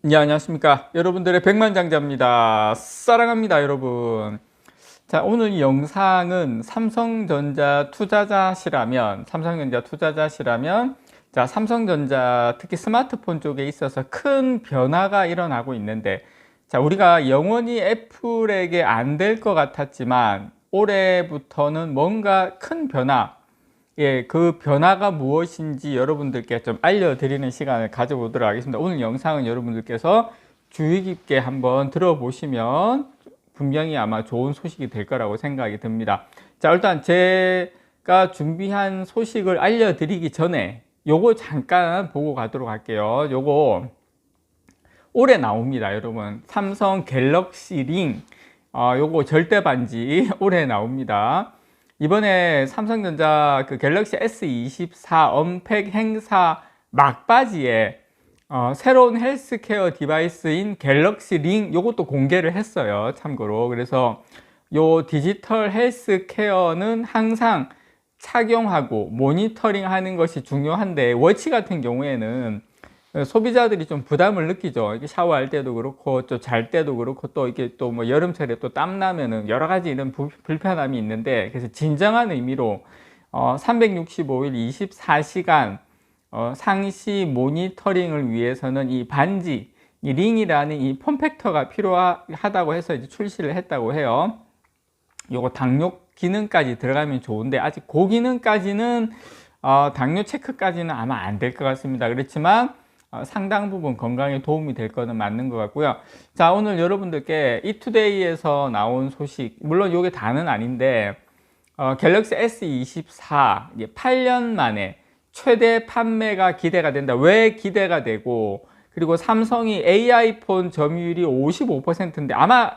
네, 안녕하십니까. 여러분들의 백만장자입니다. 사랑합니다, 여러분. 자, 오늘 이 영상은 삼성전자 투자자시라면, 자, 삼성전자 특히 스마트폰 쪽에 있어서 큰 변화가 일어나고 있는데, 자, 우리가 영원히 애플에게 안 될 것 같았지만, 올해부터는 뭔가 큰 변화, 예, 그 변화가 무엇인지 여러분들께 좀 알려드리는 시간을 가져보도록 하겠습니다. 오늘 영상은 여러분들께서 주의 깊게 한번 들어보시면 분명히 아마 좋은 소식이 될 거라고 생각이 듭니다. 자, 일단 제가 준비한 소식을 알려드리기 전에 요거 잠깐 보고 가도록 할게요. 요거 올해 나옵니다, 여러분. 삼성 갤럭시 링, 요거 절대 반지 올해 나옵니다. 이번에 삼성전자 그 갤럭시 S24 언팩 행사 막바지에 새로운 헬스케어 디바이스인 갤럭시 링 요것도 공개를 했어요, 참고로. 그래서 요 디지털 헬스케어는 항상 착용하고 모니터링 하는 것이 중요한데, 워치 같은 경우에는 소비자들이 좀 부담을 느끼죠. 이게 샤워할 때도 그렇고 또 잘 때도 그렇고, 또 이게 또 뭐 여름철에 또 땀 나면은 여러 가지 이런 불편함이 있는데, 그래서 진정한 의미로 365일 24시간 상시 모니터링을 위해서는 이 반지, 이 링이라는 이 폼팩터가 필요하다고 해서 이제 출시를 했다고 해요. 요거 당뇨 기능까지 들어가면 좋은데, 아직 그 기능까지는 당뇨 체크까지는 아마 안 될 것 같습니다. 그렇지만 상당 부분 건강에 도움이 될 거는 맞는 것 같고요. 자, 오늘 여러분들께 이투데이에서 나온 소식, 물론 이게 다는 아닌데, 갤럭시 S24 8년 만에 최대 판매가 기대가 된다. 왜 기대가 되고, 그리고 삼성이 AI폰 점유율이 55%인데 아마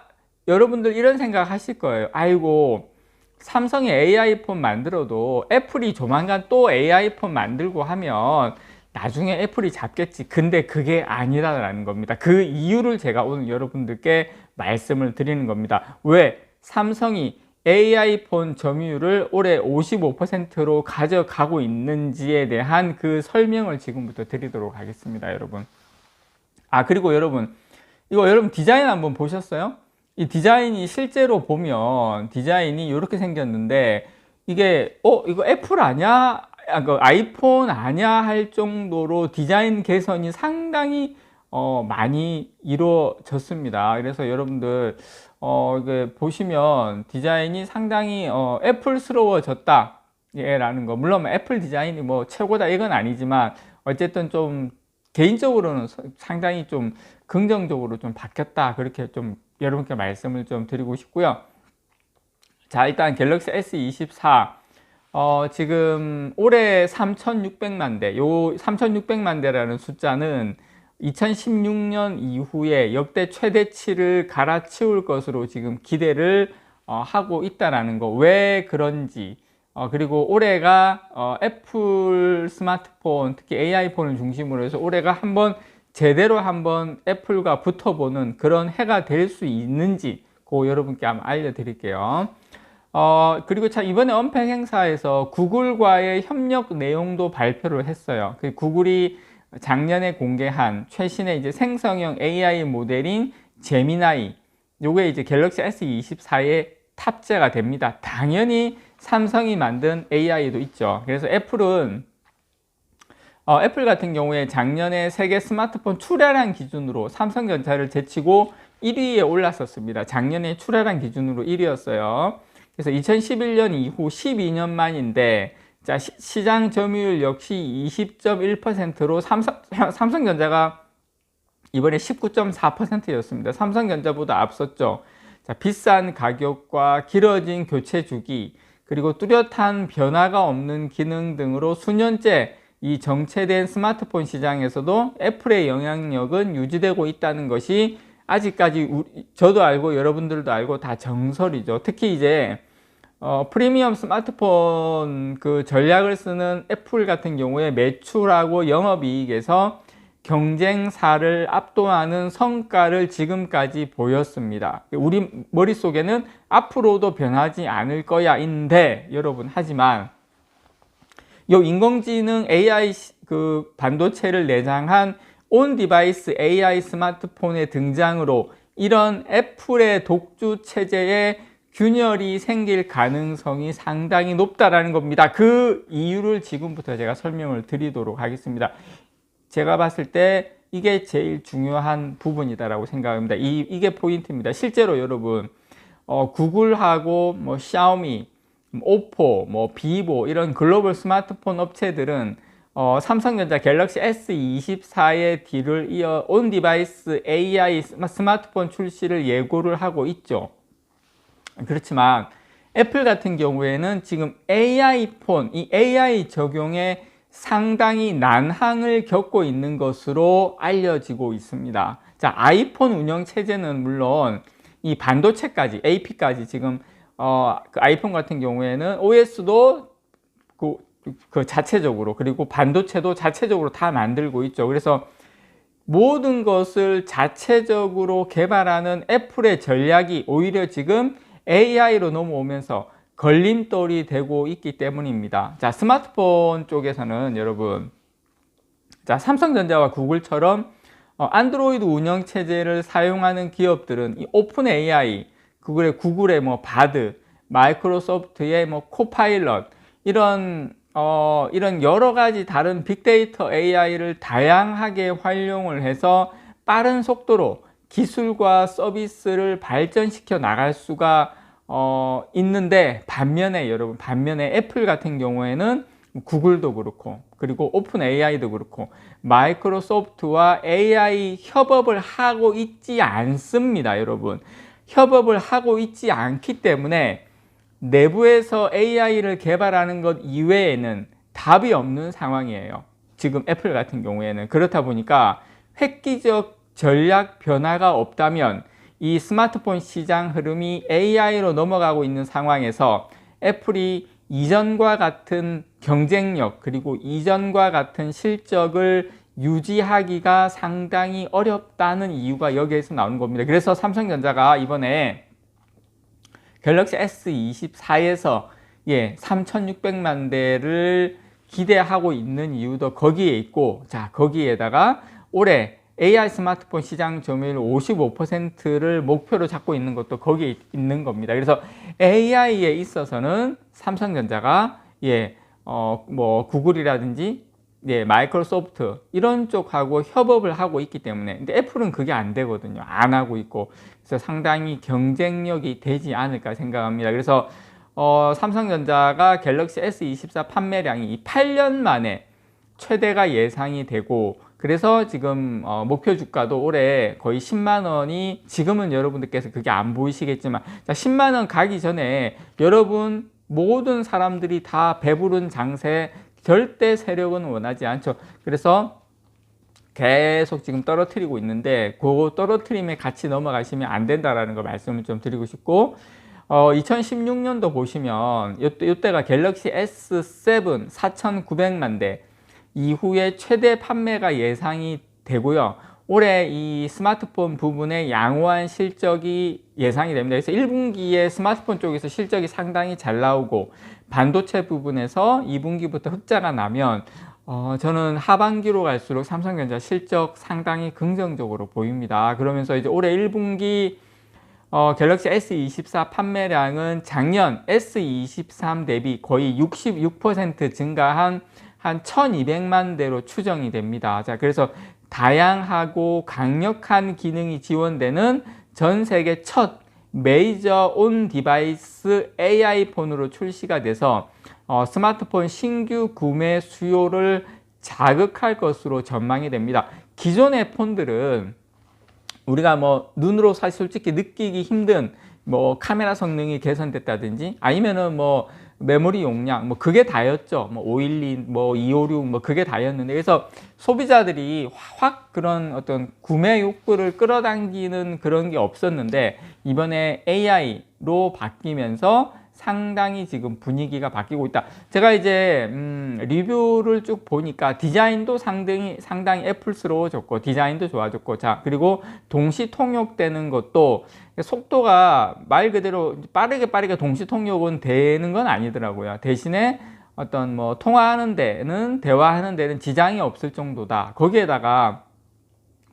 여러분들 이런 생각 하실 거예요. 아이고, 삼성이 AI폰 만들어도 애플이 조만간 또 AI폰 만들고 하면 나중에 애플이 잡겠지. 근데 그게 아니라는 겁니다. 그 이유를 제가 오늘 여러분들께 말씀을 드리는 겁니다. 왜 삼성이 AI폰 점유율을 올해 55%로 가져가고 있는지에 대한 그 설명을 지금부터 드리도록 하겠습니다, 여러분. 그리고 여러분, 이거 여러분 디자인 한번 보셨어요? 이 디자인이 실제로 보면 디자인이 이렇게 생겼는데, 이게 이거 애플 아니야? 그 아이폰 아니야? 할 정도로 디자인 개선이 상당히 많이 이루어졌습니다. 그래서 여러분들 이게 보시면 디자인이 상당히 애플스러워졌다, 예, 라는 거. 물론 애플 디자인이 뭐 최고다 이건 아니지만, 어쨌든 좀 개인적으로는 상당히 좀 긍정적으로 좀 바뀌었다, 그렇게 좀 여러분께 말씀을 좀 드리고 싶고요. 자, 일단 갤럭시 S24 지금 올해 3,600만 대, 요 3,600만 대라는 숫자는 2016년 이후에 역대 최대치를 갈아치울 것으로 지금 기대를 하고 있다라는 거. 왜 그런지, 그리고 올해가 애플 스마트폰, 특히 AI폰을 중심으로 해서 올해가 한번 제대로 한번 애플과 붙어보는 그런 해가 될 수 있는지, 그거 여러분께 한번 알려드릴게요. 그리고 참 이번에 언팩 행사에서 구글과의 협력 내용도 발표를 했어요. 그 구글이 작년에 공개한 최신의 이제 생성형 AI 모델인 제미나이, 요게 이제 갤럭시 S24에 탑재가 됩니다. 당연히 삼성이 만든 AI도 있죠. 그래서 애플은 애플 같은 경우에 작년에 세계 스마트폰 출하량 기준으로 삼성전자를 제치고 1위에 올랐었습니다. 작년에 출하량 기준으로 1위였어요. 그래서 2011년 이후 12년 만인데, 자, 시장 점유율 역시 20.1%로 삼성전자가 이번에 19.4%였습니다. 삼성전자보다 앞섰죠. 자, 비싼 가격과 길어진 교체 주기, 그리고 뚜렷한 변화가 없는 기능 등으로 수년째 이 정체된 스마트폰 시장에서도 애플의 영향력은 유지되고 있다는 것이 아직까지 저도 알고 여러분들도 알고 다 정설이죠. 특히 이제 프리미엄 스마트폰 그 전략을 쓰는 애플 같은 경우에 매출하고 영업이익에서 경쟁사를 압도하는 성과를 지금까지 보였습니다. 우리 머릿속에는 앞으로도 변하지 않을 거야 인데, 여러분, 하지만 요 인공지능 AI 그 반도체를 내장한 온 디바이스 AI 스마트폰의 등장으로 이런 애플의 독주 체제에 균열이 생길 가능성이 상당히 높다라는 겁니다. 그 이유를 지금부터 제가 설명을 드리도록 하겠습니다. 제가 봤을 때 이게 제일 중요한 부분이다라고 생각합니다. 이게 포인트입니다. 실제로 여러분 구글하고 뭐 샤오미, 오포, 뭐 비보 이런 글로벌 스마트폰 업체들은 삼성전자 갤럭시 S24의 뒤를 이어 온 디바이스 AI 스마트폰 출시를 예고를 하고 있죠. 그렇지만 애플 같은 경우에는 지금 AI 폰, 이 AI 적용에 상당히 난항을 겪고 있는 것으로 알려지고 있습니다. 자, 아이폰 운영 체제는 물론 이 반도체까지, AP까지 지금 그 아이폰 같은 경우에는 OS도 그 자체적으로, 그리고 반도체도 자체적으로 다 만들고 있죠. 그래서 모든 것을 자체적으로 개발하는 애플의 전략이 오히려 지금 AI로 넘어오면서 걸림돌이 되고 있기 때문입니다. 자, 스마트폰 쪽에서는 여러분, 자, 삼성전자와 구글처럼 안드로이드 운영 체제를 사용하는 기업들은 이 오픈 AI, 구글의 뭐 바드, 마이크로소프트의 뭐 코파일럿 이런 여러 가지 다른 빅데이터 AI를 다양하게 활용을 해서 빠른 속도로 기술과 서비스를 발전시켜 나갈 수가 있는데, 반면에 애플 같은 경우에는 구글도 그렇고, 그리고 오픈 AI도 그렇고, 마이크로소프트와 AI 협업을 하고 있지 않습니다, 여러분. 협업을 하고 있지 않기 때문에 내부에서 AI를 개발하는 것 이외에는 답이 없는 상황이에요. 지금 애플 같은 경우에는. 그렇다 보니까 획기적 전략 변화가 없다면 이 스마트폰 시장 흐름이 AI로 넘어가고 있는 상황에서 애플이 이전과 같은 경쟁력, 그리고 이전과 같은 실적을 유지하기가 상당히 어렵다는 이유가 여기에서 나오는 겁니다. 그래서 삼성전자가 이번에 갤럭시 S24에서 3,600만 대를 기대하고 있는 이유도 거기에 있고, 자, 거기에다가 올해 AI 스마트폰 시장 점유율 55%를 목표로 잡고 있는 것도 거기에 있는 겁니다. 그래서 AI에 있어서는 삼성전자가 뭐 구글이라든지 마이크로소프트 이런 쪽하고 협업을 하고 있기 때문에, 근데 애플은 그게 안 되거든요. 안 하고 있고. 그래서 상당히 경쟁력이 되지 않을까 생각합니다. 그래서 삼성전자가 갤럭시 S24 판매량이 8년 만에 최대가 예상이 되고, 그래서 지금 목표 주가도 올해 거의 10만 원이, 지금은 여러분들께서 그게 안 보이시겠지만, 자, 10만 원 가기 전에 여러분 모든 사람들이 다 배부른 장세, 절대 세력은 원하지 않죠. 그래서 계속 지금 떨어뜨리고 있는데, 그 떨어뜨림에 같이 넘어가시면 안 된다라는 거 말씀을 좀 드리고 싶고, 2016년도 보시면 이때가 갤럭시 S7 4,900만 대 이후에 최대 판매가 예상이 되고요. 올해 이 스마트폰 부분의 양호한 실적이 예상이 됩니다. 그래서 1분기에 스마트폰 쪽에서 실적이 상당히 잘 나오고, 반도체 부분에서 2분기부터 흑자가 나면 저는 하반기로 갈수록 삼성전자 실적 상당히 긍정적으로 보입니다. 그러면서 이제 올해 1분기 갤럭시 S24 판매량은 작년 S23 대비 거의 66% 증가한 한 1200만 대로 추정이 됩니다. 자, 그래서 다양하고 강력한 기능이 지원되는 전 세계 첫 메이저 온 디바이스 AI 폰으로 출시가 돼서 스마트폰 신규 구매 수요를 자극할 것으로 전망이 됩니다. 기존의 폰들은 우리가 뭐 눈으로 사실 솔직히 느끼기 힘든 뭐 카메라 성능이 개선됐다든지, 아니면은 뭐 메모리 용량 뭐 그게 다였죠. 뭐 512, 뭐 256 뭐 그게 다였는데, 그래서 소비자들이 확 그런 어떤 구매 욕구를 끌어당기는 그런 게 없었는데, 이번에 AI로 바뀌면서 상당히 지금 분위기가 바뀌고 있다. 제가 이제 리뷰를 쭉 보니까 디자인도 상당히 애플스러워졌고, 디자인도 좋아졌고, 자, 그리고 동시 통역되는 것도 속도가 말 그대로 빠르게 동시 통역은 되는 건 아니더라고요. 대신에 어떤 뭐 통화하는 데는, 대화하는 데는 지장이 없을 정도다. 거기에다가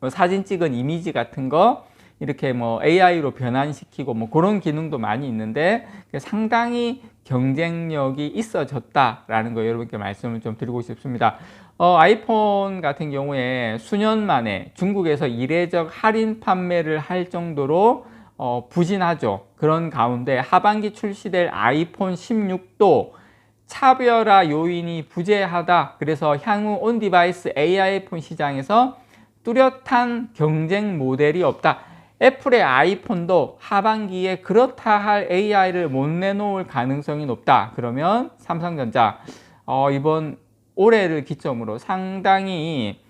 뭐 사진 찍은 이미지 같은 거 이렇게 뭐 AI로 변환시키고 뭐 그런 기능도 많이 있는데 상당히 경쟁력이 있어졌다라는 거 여러분께 말씀을 좀 드리고 싶습니다. 아이폰 같은 경우에 수년 만에 중국에서 이례적 할인 판매를 할 정도로 부진하죠. 그런 가운데 하반기 출시될 아이폰 16도 차별화 요인이 부재하다. 그래서 향후 온디바이스 AI 폰 시장에서 뚜렷한 경쟁 모델이 없다. 애플의 아이폰도 하반기에 그렇다 할 AI를 못 내놓을 가능성이 높다. 그러면 삼성전자 이번 올해를 기점으로 상당히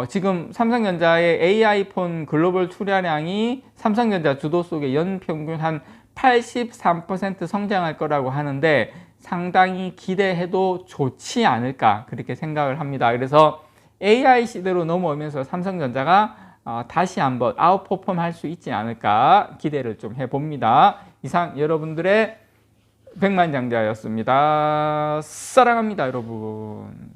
지금 삼성전자의 AI폰 글로벌 출하량이 삼성전자 주도 속에 연평균 한 83% 성장할 거라고 하는데 상당히 기대해도 좋지 않을까 그렇게 생각을 합니다. 그래서 AI 시대로 넘어오면서 삼성전자가 다시 한번 아웃퍼폼 할 수 있지 않을까 기대를 좀 해봅니다. 이상 여러분들의 백만장자였습니다. 사랑합니다, 여러분.